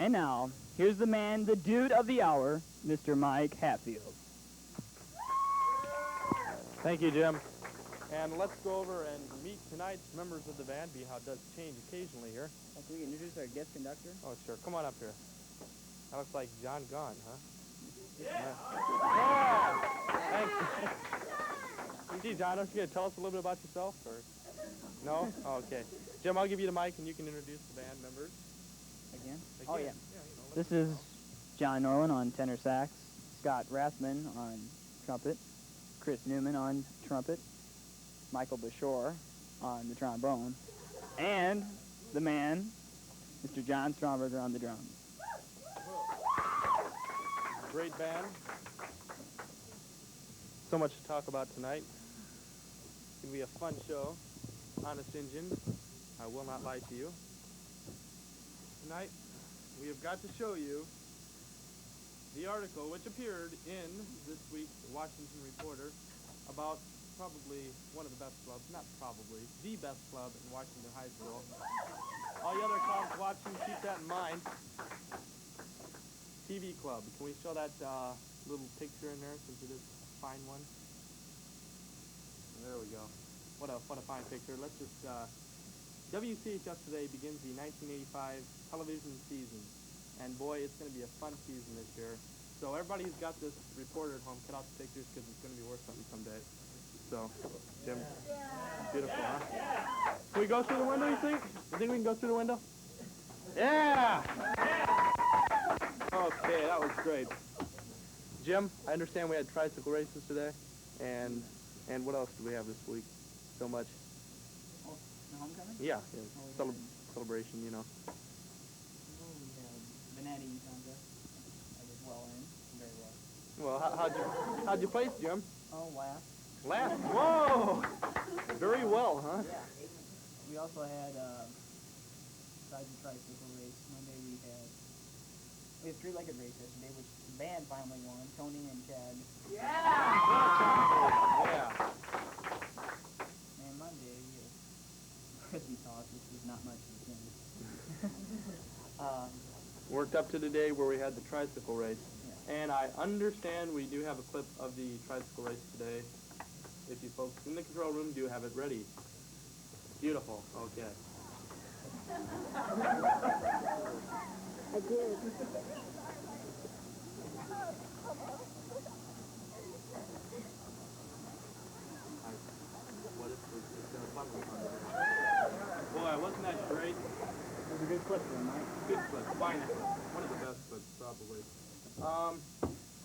And now, here's the man, the dude of the hour, Mr. Mike Hatfield. Thank you, Jim. And let's go over and meet tonight's members of the band, being how it does change occasionally here. Can we introduce our guest conductor? Oh, sure. Come on up here. That looks like John Gunn, huh? Yeah! Thanks. Gee, John, aren't you going to tell us a little bit about yourself? Or no? Oh, okay. Jim, I'll give you the mic, and you can introduce the band members. Again? Oh, yeah. This is John Norland on tenor sax, Scott Rathman on trumpet, Chris Newman on trumpet, Michael Bashore on the trombone, and the man, Mr. John Stromberger on the drums. Great band. So much to talk about tonight. It's going to be a fun show. Honest Injun, I will not lie to you. Tonight, we have got to show you the article which appeared in this week's Washington Reporter about probably one of the best clubs, not probably, the best club in Washington High School. All the other clubs watching, keep that in mind. TV Club. Can we show that little picture in there since it is a fine one? There we go. What a fine picture. Let's just, WCHS Today begins the 1985 television season. And boy, it's going to be a fun season this year. So everybody who's got this reporter at home, cut out the pictures because it's going to be worth something someday. So, Jim, beautiful, huh? Can we go through the window, you think? You think we can go through the window? Yeah! Okay, that was great. Jim, I understand we had tricycle races today, and what else do we have this week? So much. Oh, the homecoming? Yeah, celebration, you know. Oh, we had Benetti contest. I did well in, very well. Well, how'd you place, Jim? Oh, last. Last? Whoa! Very well, huh? Yeah. We also had, besides the tricycle race, Monday we had three-legged race yesterday, which the band finally won, Tony and Chad. Yeah! And Monday we had frisbee toss, which was not much of a thing. Worked up to the day where we had the tricycle race. Yeah. And I understand we do have a clip of the tricycle race today. If you folks in the control room do have it ready. Beautiful. Okay. I did. Boy, wasn't that great? It was a good clip there, Mike. Good clip. Fine. One of the best clips, probably.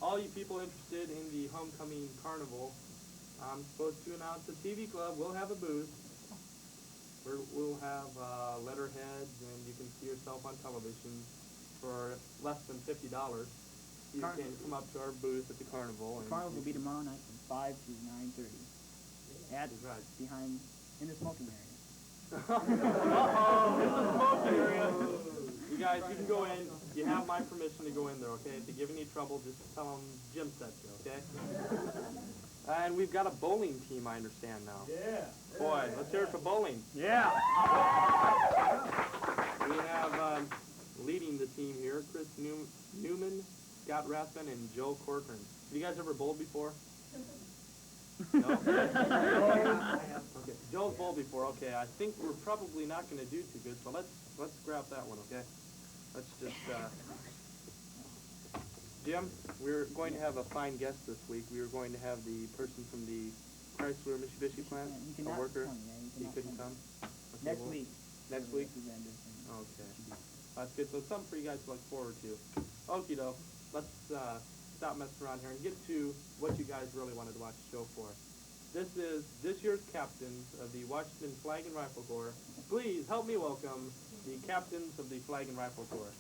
All you people interested in the homecoming carnival, I'm supposed to announce the TV Club will have a booth. We'll have letterheads, and you can see yourself on television for less than $50. You can come up to our booth at the carnival. The carnival will be tomorrow night from 5 to 9:30. Behind, in the smoking area. Uh-oh, in the smoking area. You guys, you can go in. You have my permission to go in there, okay? If you give any trouble, just tell them Jim said so, okay? And we've got a bowling team, I understand now. Yeah. Boy, let's hear it for bowling. Yeah. We have leading the team here, Chris Newman, Scott Rathman, and Joe Corcoran. Have you guys ever bowled before? No? Okay. Joe's bowled before. Okay, I think we're probably not going to do too good, so let's scrap that one, okay? Let's just, Jim, we're going to have a fine guest this week. We are going to have the person from the Chrysler Mitsubishi plant, a worker. He couldn't come? Okay, Next week. Next week? Okay. That's good. So something for you guys to look forward to. Okie doke. Let's stop messing around here and get to what you guys really wanted to watch the show for. This is this year's captains of the Washington Flag and Rifle Corps. Please help me welcome the captains of the Flag and Rifle Corps.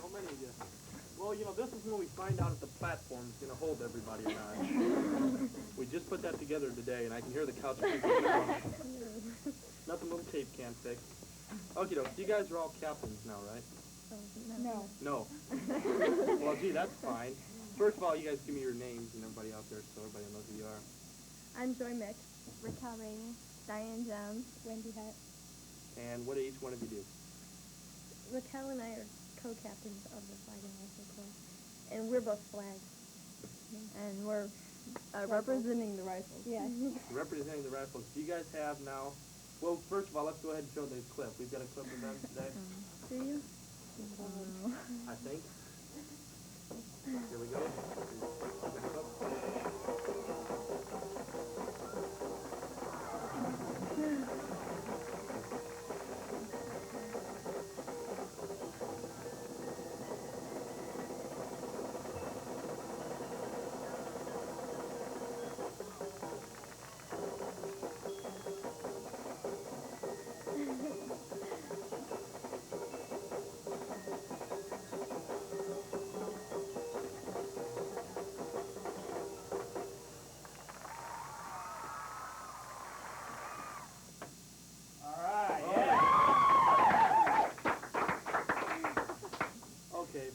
So many of you. Well, you know, this is when we find out if the platform is going to hold everybody or not. We just put that together today, and I can hear the couch creaking. Nothing little tape can't fix. Okie doke, you guys are all captains now, right? No. No. Well, gee, that's fine. first of all, you guys give me your names and everybody out there so everybody knows who you are. I'm Joy Mick. Raquel Rainey. Diane Jones. Wendy Hutt. And what do each one of you do? Raquel and I are co-captains of the Flag and Rifle Corps. And we're both flags. And we're representing the rifles. Yeah. Representing the rifles. Do you guys have now... Well, first of all, let's go ahead and show the clip. We've got a clip of them today. Do you? I think. Here we go.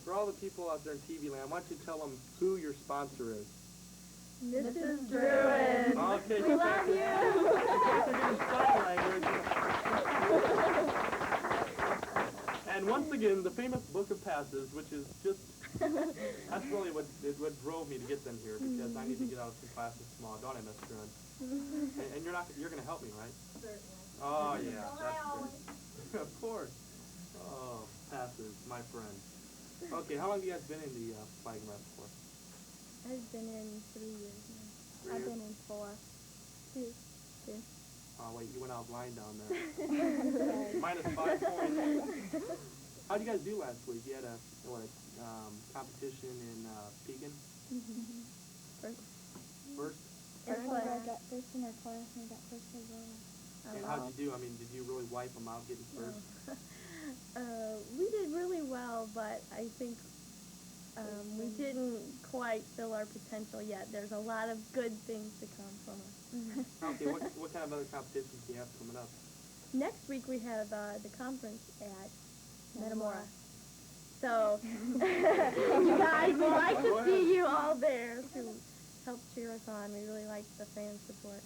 For all the people out there in TV land, I want you to tell them who your sponsor is. Mrs. Druin. Okay. We love you. And once again, the famous Book of Passes, which is just, that's really what drove me to get them here, because I need to get out of some classes tomorrow, don't I, Miss Druin? And you're going to help me, right? Certainly. Oh, yeah. That's good. Of course. Oh, passes, my friend. Okay, how long have you guys been in the Flag and Rifle Corps? I've been in 3 years now. 3 I've years? been in 4. 2. Oh, wait, you went out blind down there. Minus 5 points. How'd you guys do last week? You had a competition in Pekin? First. First? I I got first in our class and I got first as well. And how'd you do? I mean, did you really wipe them out getting first? We did really well, but I think we didn't quite fill our potential yet. There's a lot of good things to come from us. Okay, what kind of other competitions do you have coming up? Next week we have the conference at Metamora. So you guys would like to see you all there to help cheer us on. We really like the fan support.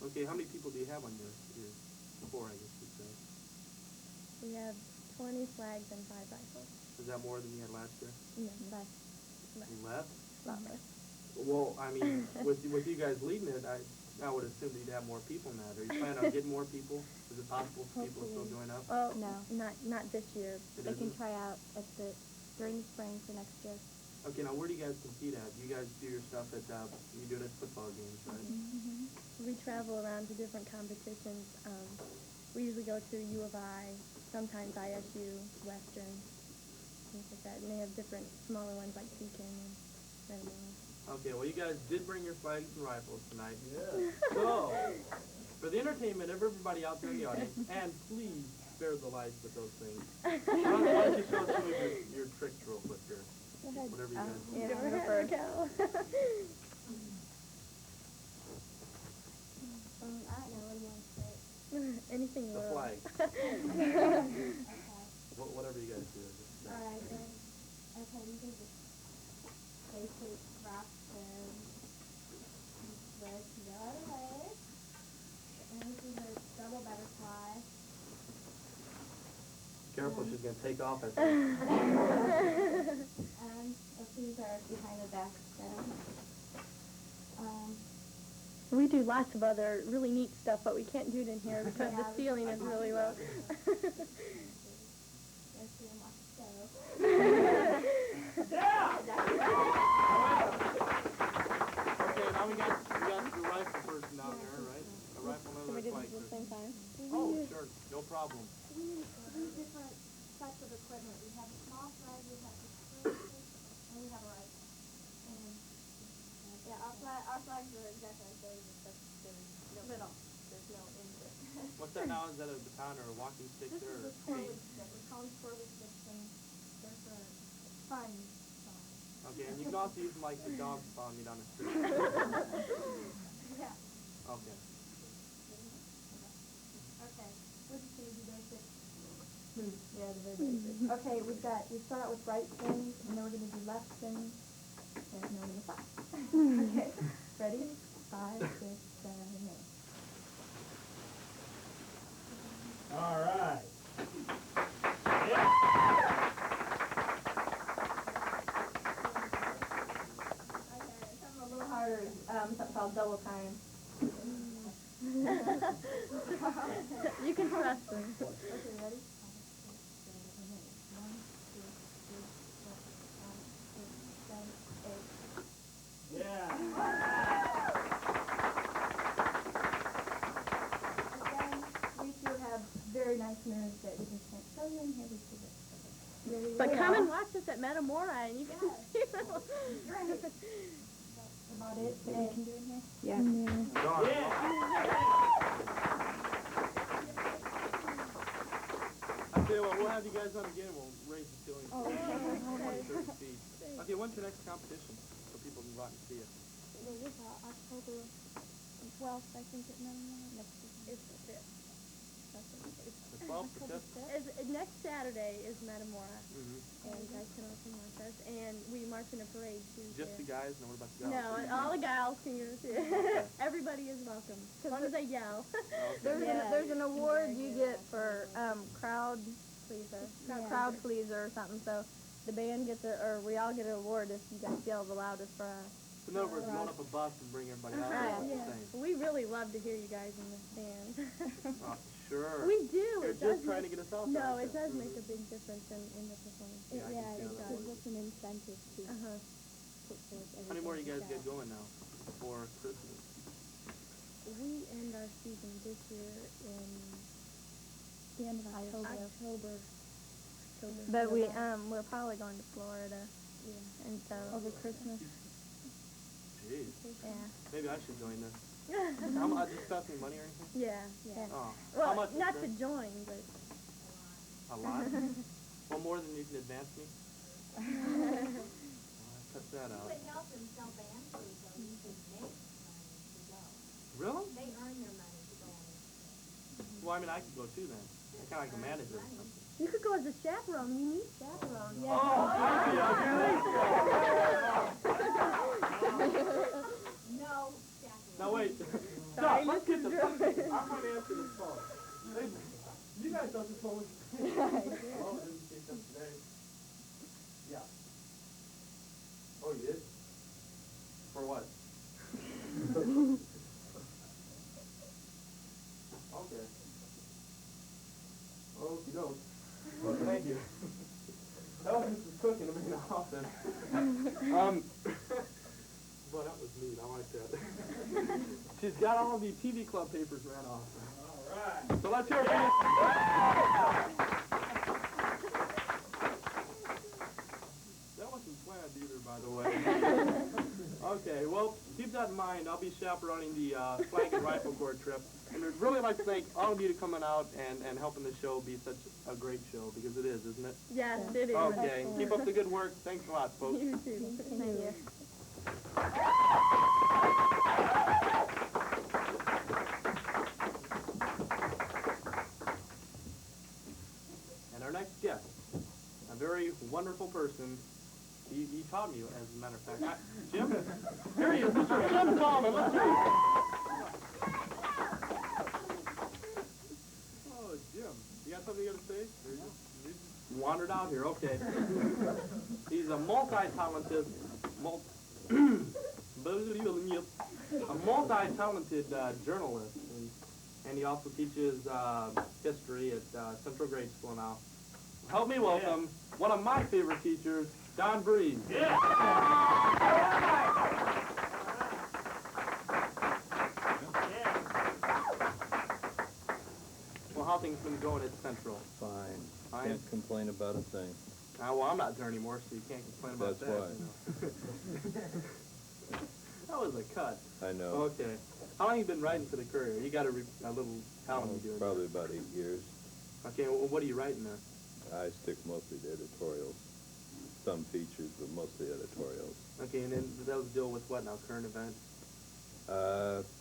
Okay, how many people do you have on your corps, I guess you'd say? We have 20 flags and 5 rifles. Is that more than you had last year? No, less. Less? A lot less. Well, I mean, with you guys leading it, I would assume that you'd have more people now. Are you planning on getting more people? Is it possible for people to still join up? Oh, No. Not this year. They can try out during the spring for next year. Okay, now where do you guys compete at? You guys do your stuff at, you do it at football games, right? We travel around to different competitions. We usually go to U of I, sometimes ISU, Western, things like that. And they have different smaller ones like Pekin and Metamora. Okay, well, you guys did bring your flags and rifles tonight. Yeah. So, for the entertainment of everybody out there in the audience, and please spare the lights with those things. Why don't you show us some of your tricks real quick here? Go ahead. Whatever you guys do. Yeah, go ahead, Raquel. I don't know, what do you want to say? Anything you The want. flag. Okay. Whatever you guys do. Just, Alright, then. Okay, these are just basic wraps and threads to go out of the way. And this is a double butterfly. Careful, she's going to take off at And these are behind the back stem. We do lots of other really neat stuff, but we can't do it in here because the ceiling is really low. Okay, now we got the rifle person down there, right? A rifle and Can we another do flag this at the same person. time? Oh, sure, no problem. We use different types of equipment. We have a small flag, we have a and we have a rifle. And yeah, our flags are exactly like those, except there's no input. What's that now? Is that a baton or a walking stick This there? is Or a 4-wheel stick. We call them 4-wheel sticks, and they're for fun. Okay, and you can also use them like the dogs following you down the street. Yeah. Okay. Okay. We're just going to do basic. Yeah, the very basic. Okay, we start out with right spins, and then we're going to do left spins, There's no number 5. Okay. Ready? 5, 6, 7, 8. All right. Okay, something a little harder is something called double time. You can trust them. Okay, ready? 1, 2, 3, 4, 5, 6, 7, 8. Yeah. Again, we do have very nice mirrors that we can show you in here. We do this. But come and watch us at Metamora and you can see them. Great. That's about it that we can do in here. Yeah. Dawn. I tell you what, we'll have you guys on again. We'll raise the ceiling. Oh, okay. 20, 30 feet. Okay, when's your next competition? So people can go out and see it. It was October 12th, I think, at Metamora. Next week. It's the 5th. The 12th, the 5th? Next Saturday is Metamora. Mm-hmm. And you guys can also march us. And we march in a parade, too. Just the guys? No, what about the gals? No, all the gals can go too. Everybody is welcome, as long as they yell. Okay. There's an award you get for crowd pleaser, crowd pleaser or something. So the band gets we all get an award if you guys yell the loudest for us. So in other words, load up a bus and bring everybody out there at the same. We really love to hear you guys in the band. Oh, sure. We do. You're It does just trying to get us out there. No, aren't it you? does make a big difference in the performance. Yeah, I can see how that gives us an incentive to put forth How many more you guys get going now before Christmas? We end our season this year in the end of October. But we're probably going to Florida, Yeah. and so over Christmas. Jeez. Yeah. Maybe I should join this. How much? Does it cost me money or anything? Yeah. Oh. Well, How much is not it? to join, but A lot? Well, more than you can advance me? Well, I cut that out. It helps them sell band food, though. You can make money to go. Really? They earn their money to go on it. Well, I mean, I could go too then. I'm kind of like a manager or something. you could go as a chaperone. You need chaperone. Oh, I No, Now wait. Stop. Let's get the phone. I'm going to answer this phone. Hey, you guys don't this phone. Oh, WCHS Today. Yeah. Oh, you did? For what? Okay. Okie doke. Well, thank you. That was just cooking to me in the office. Well, that was neat. I like that. She's got all the TV club papers ran off. All right. So let's hear it for you. That wasn't planned either, by the way. Okay, well, keep that in mind. I'll be chaperoning the Flag and Rifle Corps trip. And we'd really like to thank all of you to coming out and helping the show be such a great show, because it is, isn't it? Yes, it is. Okay, and keep up the good work. Thanks a lot, folks. You too. Thank you. And our next guest, a very wonderful person. He taught me, as a matter of fact. Jim? Here he is, Mr. Jim Tallman. Let's hear it. Oh, Jim. You got something you got to say? Or you just wandered out here. Okay. He's a multi-talented, journalist. And he also teaches history at Central Grade School now. Help me welcome one of my favorite teachers, Don Breese. Yeah. Well, how things been going at Central? Fine. Fine? Can't complain about a thing. Well, I'm not there anymore, so you can't complain about That's that. why. You know. That was a cut. I know. Okay. How long you been writing for the Courier? You got a little column you do. Probably about 8 years. Okay, well, what are you writing there? I stick mostly to editorials. Some features, but mostly editorials. Okay, and then those deal with what now? Current events?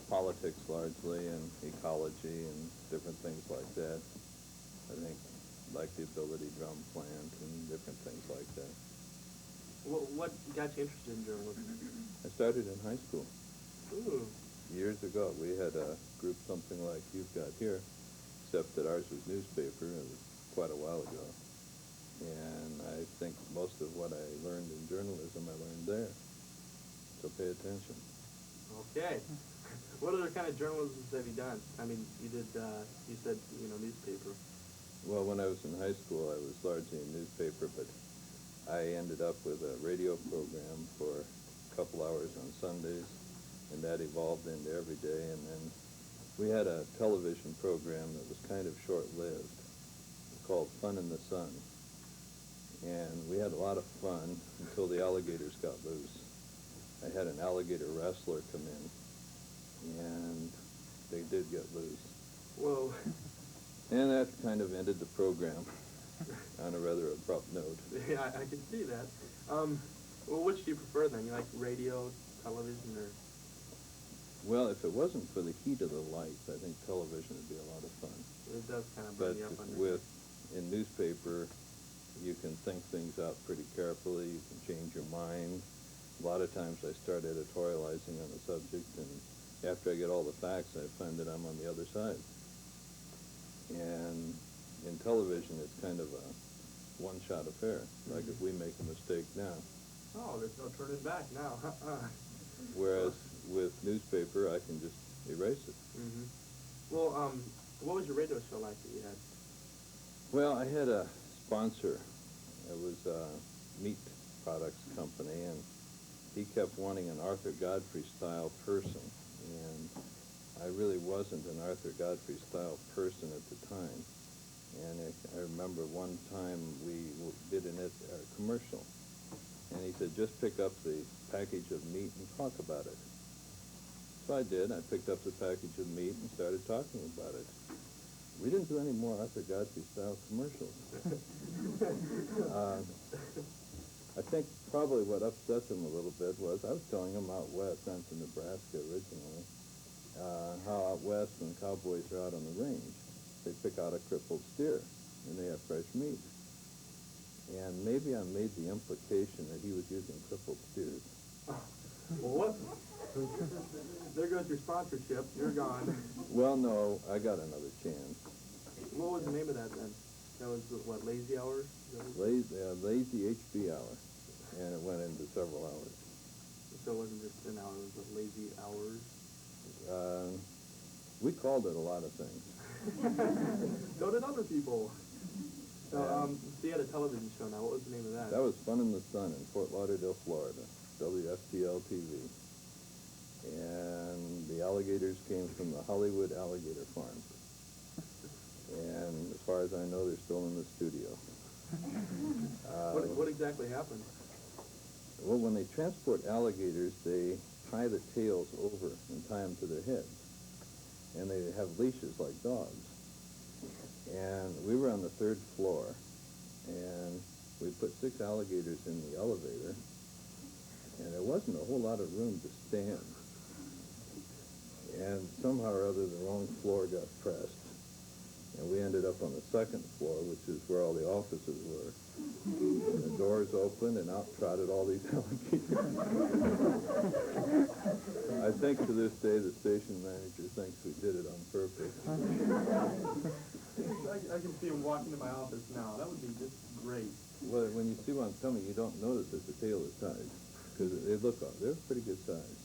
Politics largely, and ecology, and different things like that. I think, like the ability drum plant and different things like that. What got you interested in journalism? I started in high school. Ooh. Years ago, we had a group something like you've got here, except that ours was newspaper. It was quite a while ago. And I think most of what I learned in journalism, I learned there. So pay attention. Okay. What other kind of journalism have you done? I mean, you said, newspaper. Well, when I was in high school, I was largely in newspaper, but I ended up with a radio program for a couple hours on Sundays, and that evolved into every day. And then we had a television program that was kind of short-lived called Fun in the Sun. And we had a lot of fun until the alligators got loose. I had an alligator wrestler come in, and they did get loose. Whoa. And that kind of ended the program on a rather abrupt note. Yeah, I can see that. Well, which do you prefer then? You like radio, television, or? Well, if it wasn't for the heat of the lights, I think television would be a lot of fun. It does kind of But bring you up under. in newspaper, you can think things out pretty carefully. You can change your mind. A lot of times I start editorializing on a subject, and after I get all the facts, I find that I'm on the other side. And in television, it's kind of a one-shot affair. Like if we make a mistake now. Oh, there's no turning back now. Whereas with newspaper, I can just erase it. Mm-hmm. Well, what was your radio show like that you had? Well, I had a sponsor. It was a meat products company, and he kept wanting an Arthur Godfrey-style person. And I really wasn't an Arthur Godfrey-style person at the time. And I remember one time we did a commercial, and he said, just pick up the package of meat and talk about it. So I did. I picked up the package of meat and started talking about it. We didn't do any more Arthur Godfrey-style commercials. I think probably what upset them a little bit was I was telling them out west, I'm from Nebraska originally, how out west when cowboys are out on the range, they pick out a crippled steer and they have fresh meat. And maybe I made the implication that he was using crippled steers. Well, what? There goes your sponsorship. You're gone. Well, no, I got another chance. What was the name of that then? That was, what, Lazy Hours? Lazy HB Hour, and it went into several hours. So it wasn't just an hour, it was Lazy Hours? We called it a lot of things. So did other people. So you had a television show now. What was the name of that? That was Fun in the Sun in Fort Lauderdale, Florida, WFTL-TV. And the alligators came from the Hollywood Alligator Farm. And as far as I know, they're still in the studio. What exactly happened? Well, when they transport alligators, they tie the tails over and tie them to their heads. And they have leashes like dogs. And we were on the 3rd floor, and we put 6 alligators in the elevator, and there wasn't a whole lot of room to stand. And somehow or other, the wrong floor got pressed. And we ended up on the 2nd floor, which is where all the offices were. And the doors opened, and out trotted all these alligators. I think to this day, the station manager thinks we did it on purpose. I can see him walking to my office now. That would be just great. Well, when you see one coming, you don't notice that the tail is tied, because they're pretty good size.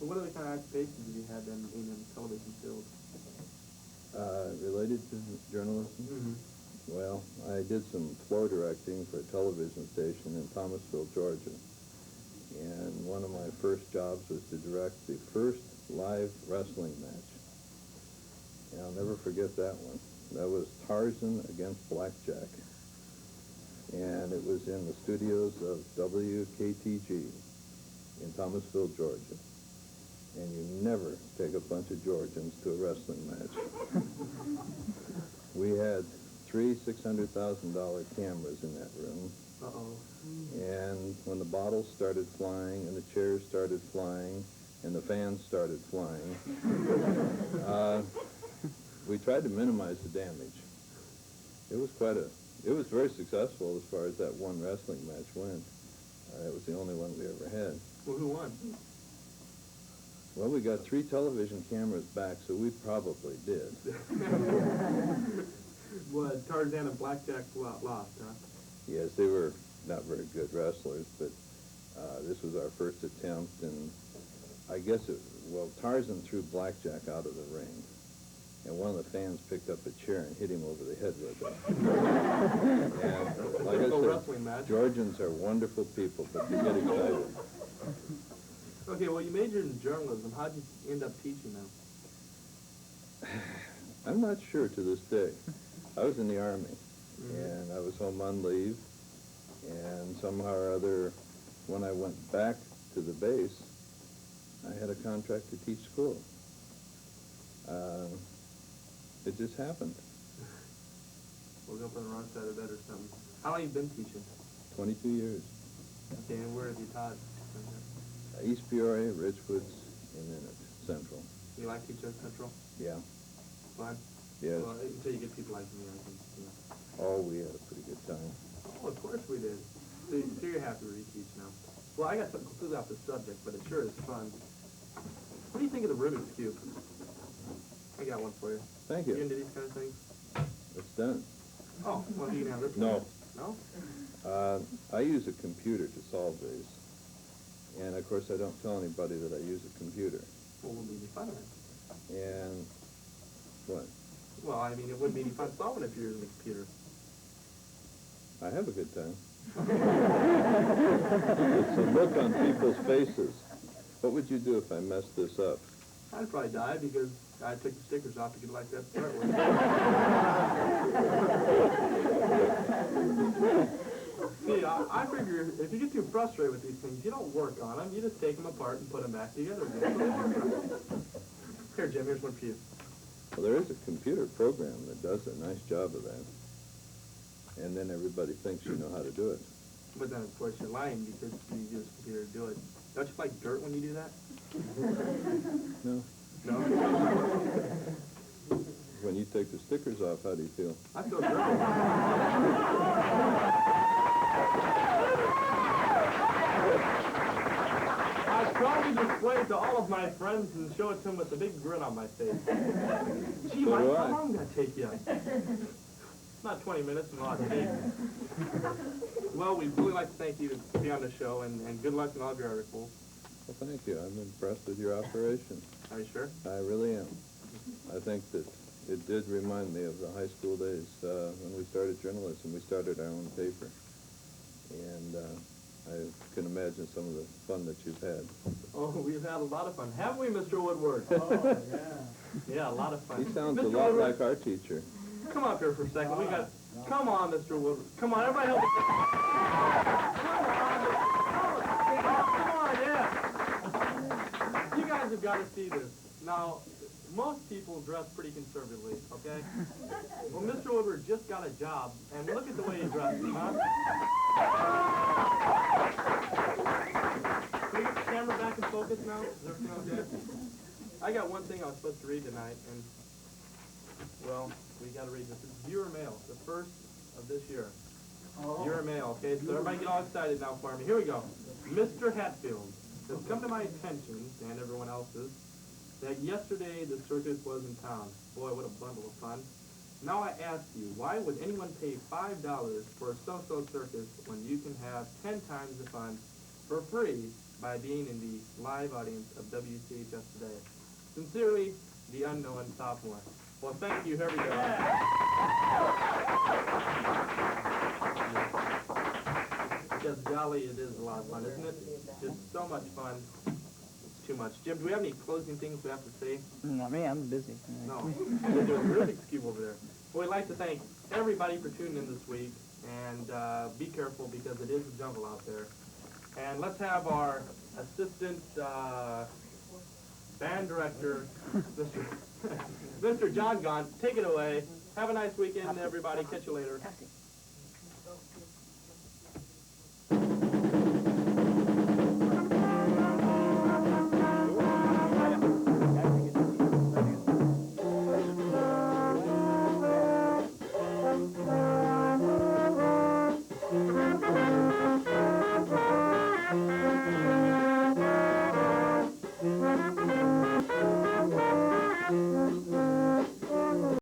Well, what other kind of occupations have you had then in the television field? Related to journalism? Mm-hmm. Well, I did some floor directing for a television station in Thomasville, Georgia. And one of my first jobs was to direct the first live wrestling match. And I'll never forget that one. That was Tarzan against Blackjack. And it was in the studios of WKTG in Thomasville, Georgia. And you never take a bunch of Georgians to a wrestling match. We had 3 $600,000 cameras in that room. Uh-oh. And when the bottles started flying and the chairs started flying and the fans started flying, we tried to minimize the damage. It was very successful as far as that one wrestling match went. That was the only one we ever had. Well, who won? Well, we got 3 television cameras back, so we probably did. Well, Tarzan and Blackjack lost, huh? Yes, they were not very good wrestlers, but this was our first attempt, and I guess Tarzan threw Blackjack out of the ring, and one of the fans picked up a chair and hit him over the head with it. And like I wrestling said, match. Georgians are wonderful people, but they get excited. Okay, well, you majored in journalism. How'd you end up teaching them? I'm not sure to this day. I was in the Army, and I was home on leave, and somehow or other, when I went back to the base, I had a contract to teach school. It just happened. Woke up on the wrong side of bed or something. How long have you been teaching? 22 years. Okay, and where have you taught? East Peoria, Ridgewoods, and then at Central. You like teaching at Central? Yeah. Fun? Yes. Well, until you get people like me, I think. Yeah. Oh, we had a pretty good time. Oh, of course we did. So you're happy to reteach now. Well, I got something completely off the subject, but it sure is fun. What do you think of the Rubik's Cube? I got one for you. Thank You you. into these kind of things? It's done. Oh, well, you can have this No. one. No? I use a computer to solve these. And, of course, I don't tell anybody that I use a computer. Well, it wouldn't be fun then. And what? Well, I mean, it wouldn't be any fun solving if you're using a computer. I have a good time. It's the look on people's faces. What would you do if I messed this up? I'd probably die because I took the stickers off to get it like that to start with. See, I figure if you get too frustrated with these things, you don't work on them. You just take them apart and put them back together again. So they work right. Here, Jim, here's one for you. Well, there is a computer program that does a nice job of that. And then everybody thinks you know how to do it. But then, of course, you're lying because you use a computer to do it. Don't you like dirt when you do that? No. No? When you take the stickers off, how do you feel? I feel great. I'd probably display it to all of my friends and show it to them with a big grin on my face. Gee, So Mike, do how I. long did that take you? Not 20 minutes and a lot of cake. Well, we'd really like to thank you to be on the show, and good luck in all of your articles. Well, thank you. I'm impressed with your operation. Are you sure? I really am. I think that it did remind me of the high school days when we started journalism. We started our own paper. And I can imagine some of the fun that you've had. Oh, we've had a lot of fun. Haven't we, Mr. Woodward? Oh, yeah. Yeah, a lot of fun. He sounds a Mr. lot Woodward, like our teacher. come up here for a second. We got... Come on, Mr. Woodward. Come on, everybody help me. Come on, yeah. You guys have got to see this. Now, most people dress pretty conservatively, okay? Well, Mr. Woodward just got a job, and look at the way he dresses, huh? Can we get the camera back in focus now? Is everything okay? I got one thing I was supposed to read tonight, and, well, we got to read this. It's viewer mail, the first of this year. Viewer mail, okay? So everybody get all excited now for me. Here we go. Mr. Hatfield, it's come to my attention, and everyone else's, that yesterday the circus was in town. Boy, what a bundle of fun. Now I ask you, why would anyone pay $5 for a so-so circus when you can have 10 times the fun for free by being in the live audience of WCHS Today? Sincerely, the unknown sophomore. Well, thank you. Here we go. Just jolly, it is a lot of fun, isn't it? Just so much fun. It's too much. Jim, do we have any closing things we have to say? Not me, I'm busy. No. There's a Rubik's Cube over there. Well, we'd like to thank everybody for tuning in this week, and be careful because it is a jungle out there. And let's have our assistant band director, Mr. John Gaunt, take it away. Have a nice weekend, everybody. Catch you later.